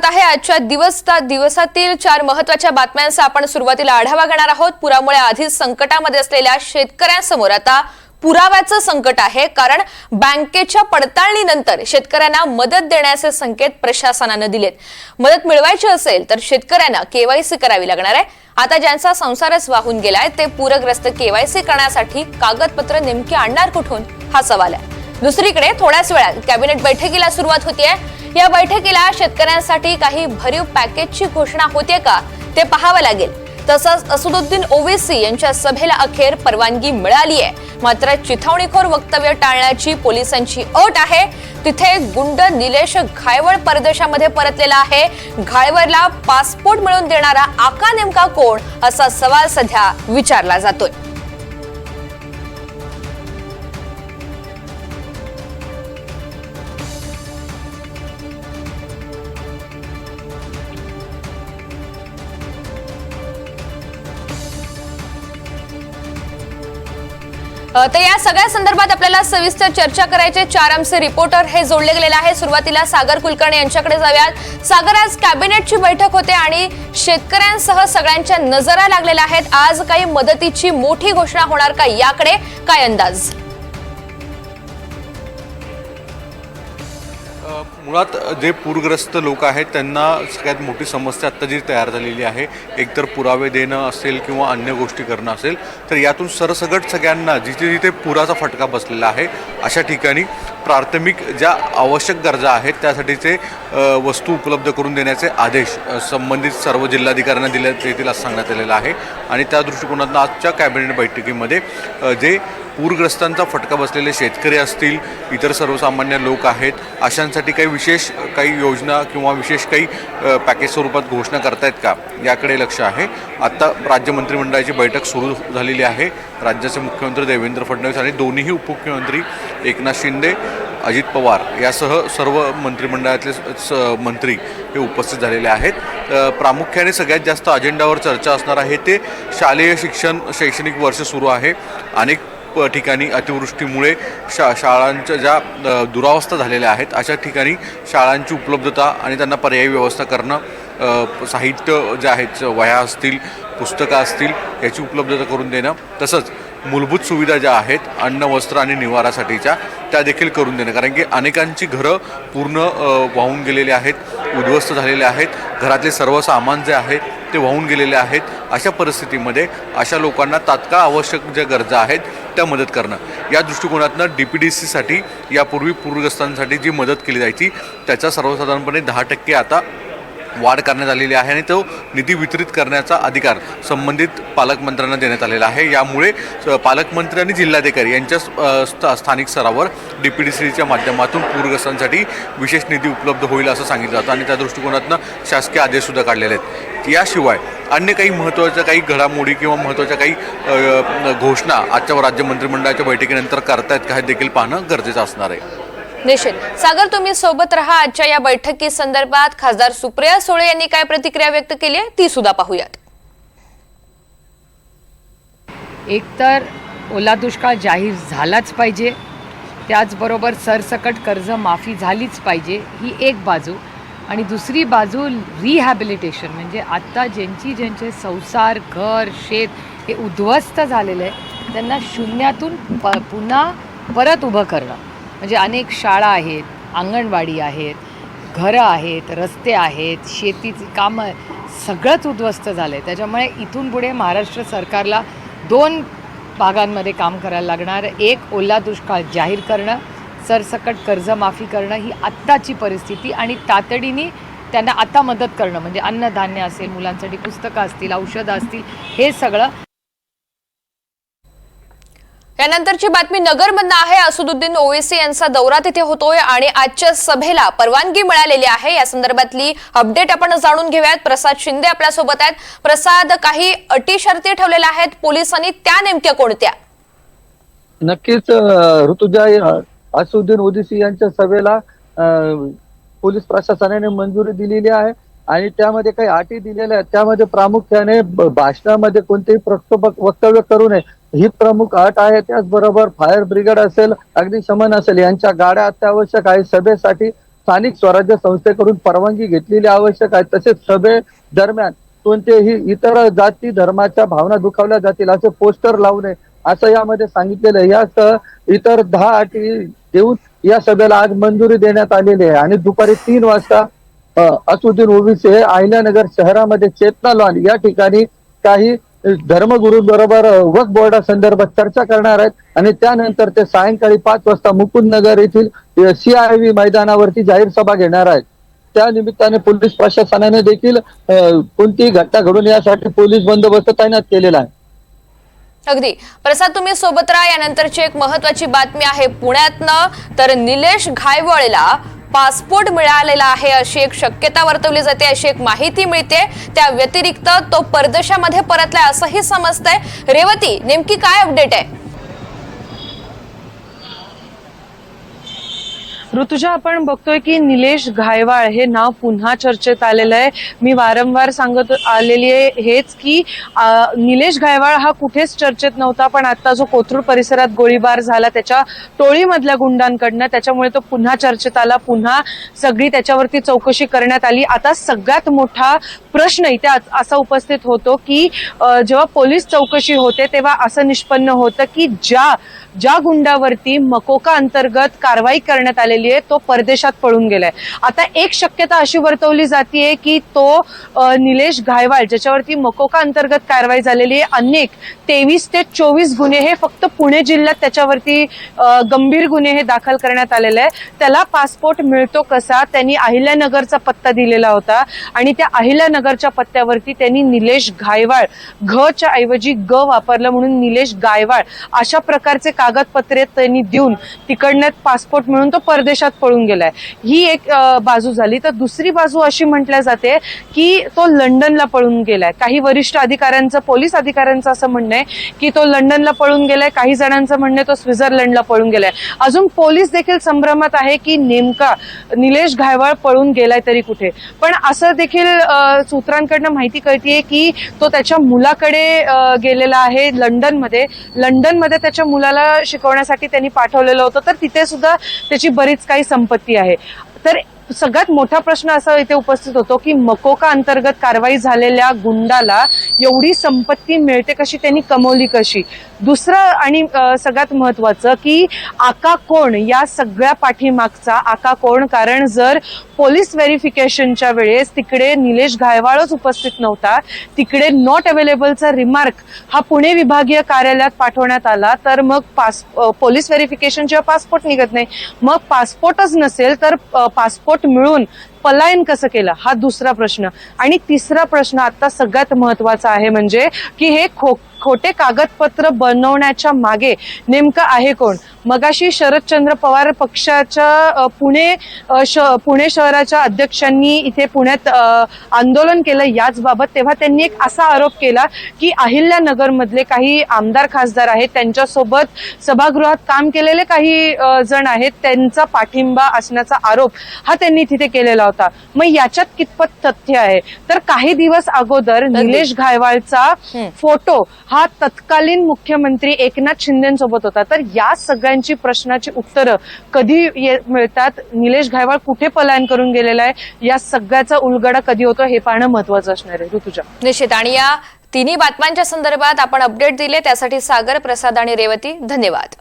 आहे आजच्या दिवसातील 4 महत्त्वाच्या बातम्यांचा आपण सुरुवातीला आढावा घेणार आहोत। पुरामुळे आधीच संकटामध्ये असलेल्या शेतकऱ्यांसमोर आता पुराव्याचं संकट आहे, कारण बँकेच्या पडताळणीनंतर शेतकऱ्यांना मदत देण्याचे संकेत प्रशासनाने दिलेत। मदत मिळवायची असेल तर शेतकऱ्यांना केवायसी करावी लागणार आहे। आता ज्यांचा संसारच वाहून गेलाय ते पूरग्रस्त केवायसी करण्यासाठी कागदपत्र नेमकी आणणार कुठून हा सवाल आहे। दुसरीकडे थोड्याच वेळात कॅबिनेट बैठकीला सुरुवात होतीये। या बैठकीला शेतकऱ्यांसाठी काही भरीव पॅकेजची घोषणा होते का ते पाहावं लागेल। तसंच असदुद्दीन ओवैसी यांच्या सभेला अखेर परवानगी मिळाली आहे, मात्र चिथावणीखोर वक्तव्य टाळण्याची पोलिसांची अट आहे। तिथे गुंड निलेश घायवळ परदेशामध्ये परतलेला आहे। घायवळला पासपोर्ट मिळवून देणारा आका नेमका कोण असा सवाल सध्या विचारला जातोय। तर या सगळ्या संदर्भात आपल्याला सविस्तर चर्चा करायचे 4 आमचे रिपोर्टर हे जोडले गेलेले आहे। सुरुवातीला सागर कुलकर्णी यांच्याकडे जाऊयात। सागर, आज कॅबिनेटची बैठक होते आणि शेतकऱ्यांसह सगळ्यांच्या नजरा लागलेल्या आहेत। आज काही मदतीची मोठी घोषणा होणार का, याकडे काय अंदाज? मुळात जे पूरग्रस्त लोक आहेत त्यांना सगळ्यात मोठी समस्या आत्ता जी तयार झालेली आहे, एकतर पुरावे देणं असेल किंवा अन्य गोष्टी करणं असेल, तर यातून सरसगट सगळ्यांना जिथे जिथे पुराचा फटका बसलेला आहे अशा ठिकाणी प्राथमिक ज्या आवश्यक गरजा आहेत त्यासाठीचे वस्तू उपलब्ध करून देण्याचे आदेश संबंधित सर्व जिल्हाधिकाऱ्यांना दिले येतील असं सांगण्यात आलेलं आहे। आणि त्या दृष्टिकोनातून आजच्या कॅबिनेट बैठकीमध्ये जे पूरग्रस्तांचा फटका बसलेले शेतकरी असतील, इतर सर्वसामान्य लोक आहेत, अशांसाठी काही योजना किंवा विशेष काही पॅकेज स्वरूपात घोषणा करतायत का याकडे लक्ष आहे। आत्ता राज्य मंत्रिमंडळाची बैठक सुरू झालेली आहे। राज्याचे मुख्यमंत्री देवेंद्र फडणवीस आणि दोन्हीही उपमुख्यमंत्री एकनाथ शिंदे, अजित पवार यासह सर्व मंत्रिमंडळातले मंत्री हे उपस्थित झालेले आहेत। प्रामुख्याने सगळ्यात जास्त अजेंडावर चर्चा असणार आहे ते शालेय शिक्षण शैक्षणिक वर्ष सुरू आहे। अनेक ठिकाणी अतिवृष्टीमुळे शाळांच्या ज्या दुरावस्था झालेल्या आहेत अशा ठिकाणी शाळांची उपलब्धता आणि त्यांना पर्यायी व्यवस्था करणं, साहित्य जे आहेत, वह्या असतील, पुस्तकं असतील, याची उपलब्धता करून देणं, तसंच मूलभूत सुविधा ज्या आहेत अन्न वस्त्र आणि निवारासाठीच्या त्या देखील करून देणं। कारण की अनेकांची घरं पूर्ण वाहून गेलेली आहेत, उद्ध्वस्त झालेले आहेत, घरातले सर्व सामान जे आहेत ते वाहून गेलेले आहेत। अशा परिस्थितीमध्ये अशा लोकांना तात्काळ आवश्यक ज्या गरजा आहेत त्या मदत करणं, या दृष्टिकोनातून DPDCसाठी यापूर्वी पूरग्रस्तांसाठी जी मदत केली जायची त्याचा सर्वसाधारणपणे 10% आता वाढ करण्यात आलेली आहे आणि तो निधी वितरित करण्याचा अधिकार संबंधित पालकमंत्र्यांना देण्यात आलेला आहे। यामुळे पालकमंत्री आणि जिल्हाधिकारी यांच्या स्थानिक स्तरावर DPDCच्या माध्यमातून पूरग्रस्तांसाठी विशेष निधी उपलब्ध होईल असं सांगितलं जातं आणि त्या दृष्टिकोनातून शासकीय आदेशसुद्धा काढलेले आहेत। याशिवाय अन्य काही महत्त्वाच्या काही घडामोडी किंवा महत्त्वाच्या काही घोषणा आजच्या राज्य मंत्रिमंडळाच्या बैठकीनंतर करतायत का हे देखील पाहणं गरजेचं असणार आहे। निश्चित। सागर, तुम्ही सोबत रहा। आजच्या या बैठकी संदर्भात खासदार सुप्रिया सुळे यांनी काय प्रतिक्रिया व्यक्त केली आहे ती सुद्धा पाहूयात। एकतर ओला दुष्काळ जाहीर झालाच पाहिजे, त्याचबरोबर सरसकट कर्ज माफी झालीच पाहिजे, ही एक बाजू। आणि दुसरी बाजू रिहॅबिलिटेशन, म्हणजे आत्ता ज्यांचे संसार, घर, शेत हे उद्ध्वस्त झालेलं आहे त्यांना शून्यातून पुन्हा परत उभं करणं। म्हणजे अनेक शाळा आहेत, अंगणवाडी आहेत, घरं आहेत, रस्ते आहेत, शेतीची कामं सगळंच उद्ध्वस्त झालं आहे। त्याच्यामुळे इथून पुढे महाराष्ट्र सरकारला 2 भागांमध्ये काम करायला लागणार। एक, ओला दुष्काळ जाहीर करणं, सरसकट कर्जमाफी करणं, ही आत्ताची परिस्थिती आणि तातडीने त्यांना आता मदत करणं, म्हणजे अन्नधान्य असेल, मुलांसाठी पुस्तकं असतील, औषधं असतील, हे सगळं। यानंतरची बातमी नगरमधून आहे। असदुद्दीन ओवैसी यांचा दौरा तिथे होतोय आणि आजच्या सभेला परवानगी मिळालेली आहे। या संदर्भातली अपडेट आपण जाणून घेऊयात। प्रसाद शिंदे आपल्या सोबत आहेत। प्रसाद, काही अटी शर्ती ठेवलेल्या आहेत पोलिसांनी, त्या नेमक्या कोणत्या? नक्कीच ऋतुजा, असदुद्दीन ओवैसी यांच्या सभेला पोलीस प्रशासनाने मंजुरी दिलेली आहे आणि त्यामध्ये काही अटी दिलेल्या आहेत। त्यामध्ये प्रामुख्याने भाषणामध्ये कोणतेही वक्तव्य करू नये ही प्रमुख अट आहे। त्याचबरोबर फायर ब्रिगेड असेल, अग्निशमन असेल यांच्या गाड्या अत्यावश्यक आहे सभेसाठी स्थानिक स्वराज्य संस्थेकडून परवानगी घेतलेली आवश्यक आहे. तसेच सभे दरम्यान कोणतेही इतर जाती धर्माच्या भावना दुखावल्या जातील असे पोस्टर लावू नये असं यामध्ये सांगितलेलं आहे. यासह इतर 10 अटी देऊन या सभेला आज मंजुरी देण्यात आलेली आहे. आणि दुपारी 3 वाजता असुद्दीन ओवीसी हे अहिल्यानगर शहरामध्ये चेतना लॉन या ठिकाणी काही धर्मगुरू बरोबर वक्फ बोर्डा संदर्भात चर्चा करणार आहेत. आणि त्यानंतर ते सायंकाळी 5 वाजता मुकुंदनगर येथील CIV मैदानावरती जाहीर सभा घेणार आहेत. त्या निमित्ताने पोलीस प्रशासनाने देखील कोणतीही घटना घडून यासाठी पोलीस बंदोबस्त तैनात केलेला आहे. अगदी प्रसाद, तुम्ही सोबत राहा. यानंतरची एक महत्वाची बातमी आहे पुण्यातनं. तर निलेश घायवळला पासपोर्ट मिळालेला आहे अशी एक शक्यता वर्तवली जाते, अशी एक माहिती मिळते. त्या व्यतिरिक्त तो परदेशामध्ये परतलाय असंही समजतंय. रेवती, नेमकी काय अपडेट आहे? ऋतुजा, आपण बघतोय की निलेश घायवाळ हे नाव पुन्हा चर्चेत आलेलं आहे. मी वारंवार सांगत आलेली आहे हेच की निलेश घायवाळ हा कुठेच चर्चेत नव्हता, पण आता जो कोथरूड परिसरात गोळीबार झाला त्याच्या टोळीमधल्या गुंडांकडनं, त्याच्यामुळे तो पुन्हा चर्चेत आला. पुन्हा सगळी त्याच्यावरती चौकशी करण्यात आली. आता सगळ्यात मोठा प्रश्न इथे असा उपस्थित होतो की जेव्हा पोलीस चौकशी होते तेव्हा असं निष्पन्न होतं की ज्या गुंडावरती मकोका अंतर्गत कारवाई करण्यात आलेली आहे तो परदेशात पळून गेलाय. आता एक शक्यता अशी वर्तवली जाते की तो निलेश घायवाळ ज्याच्यावरती मकोका अंतर्गत कारवाई झालेली आहे, अनेक 23 ते 24 गुन्हे हे फक्त पुणे जिल्ह्यात त्याच्यावरती गंभीर गुन्हे हे दाखल करण्यात आलेले आहे. त्याला पासपोर्ट मिळतो कसा? त्यांनी अहिल्यानगरचा पत्ता दिलेला होता आणि त्या अहिल्यानगरच्या पत्त्यावरती त्यांनी निलेश घायवाळ घच्या ऐवजी ग वापरलं म्हणून निलेश गायवाळ अशा प्रकारचे कागदपत्रे त्यांनी देऊन तिकडनं पासपोर्ट मिळून तो परदेशात पळून गेलाय. ही एक बाजू झाली. तर दुसरी बाजू अशी म्हटल्या जाते की तो लंडनला पळून गेलाय. काही वरिष्ठ अधिकाऱ्यांचं, पोलीस अधिकाऱ्यांचं असं म्हणणं आहे की तो लंडनला पळून गेलाय. काही जणांचं म्हणणं आहे तो स्वित्झर्लंडला पळून गेलाय. अजून पोलीस देखील संभ्रमात आहे की नेमका निलेश घायवाळ पळून गेलाय तरी कुठे. पण असं देखील सूत्रांकडनं माहिती कळतीये की तो त्याच्या मुलाकडे गेलेला आहे लंडनमध्ये त्याच्या मुलाला शिकवण्यासाठी त्यांनी पाठवलेलं होतं. तर तिथे सुद्धा त्याची बरीच काही संपत्ती आहे. तर सगळ्यात मोठा प्रश्न असा इथे उपस्थित होतो की मकोका अंतर्गत कारवाई झालेल्या गुंडाला एवढी संपत्ती मिळते कशी, त्यांनी कमवली कशी. दुसरं आणि सगळ्यात महत्वाचं की आका कोण, या सगळ्या पाठीमागचा आका कोण. कारण जर पोलीस व्हेरिफिकेशनच्या वेळेस तिकडे निलेश घायवाळच उपस्थित नव्हता, तिकडे नॉट अवेलेबलचा रिमार्क हा पुणे विभागीय कार्यालयात पाठवण्यात आला, तर मग पोलीस व्हेरिफिकेशन जेव्हा पासपोर्ट निघत नाही, मग पासपोर्टच नसेल तर पासपोर्ट मिळून पलायन कसं केलं हा दुसरा प्रश्न. आणि तिसरा प्रश्न आता सगळ्यात महत्वाचा आहे म्हणजे की हे खोटे कागदपत्र बनवण्याच्या मागे नेमकं आहे कोण. मगाशी शरदचंद्र पवार पक्षाच्या पुणे शहराच्या अध्यक्षांनी इथे पुण्यात आंदोलन केलं याच बाबत. तेव्हा त्यांनी एक असा आरोप केला की अहिल्यानगर मधले काही आमदार खासदार आहेत, त्यांच्यासोबत सभागृहात काम केलेले काही जण आहेत, त्यांचा पाठिंबा असण्याचा आरोप हा त्यांनी तिथे केलेला होता. मग याच्यात कितपत तथ्य आहे? तर काही दिवस अगोदर निलेश घायवाळचा फोटो हा तत्कालीन मुख्यमंत्री एकनाथ शिंदेसोबत होता. तर या सगळ्यांची प्रश्नाची उत्तरं कधी मिळतात, निलेश घायवाळ कुठे पलायन करून गेलेला आहे, या सगळ्याचा उलगडा कधी होतो हे पाहणं महत्वाचं असणार आहे. ऋतुजा, निश्चित. आणि या तिन्ही बातम्यांच्या संदर्भात आपण अपडेट दिले त्यासाठी सागर, प्रसाद आणि रेवती धन्यवाद.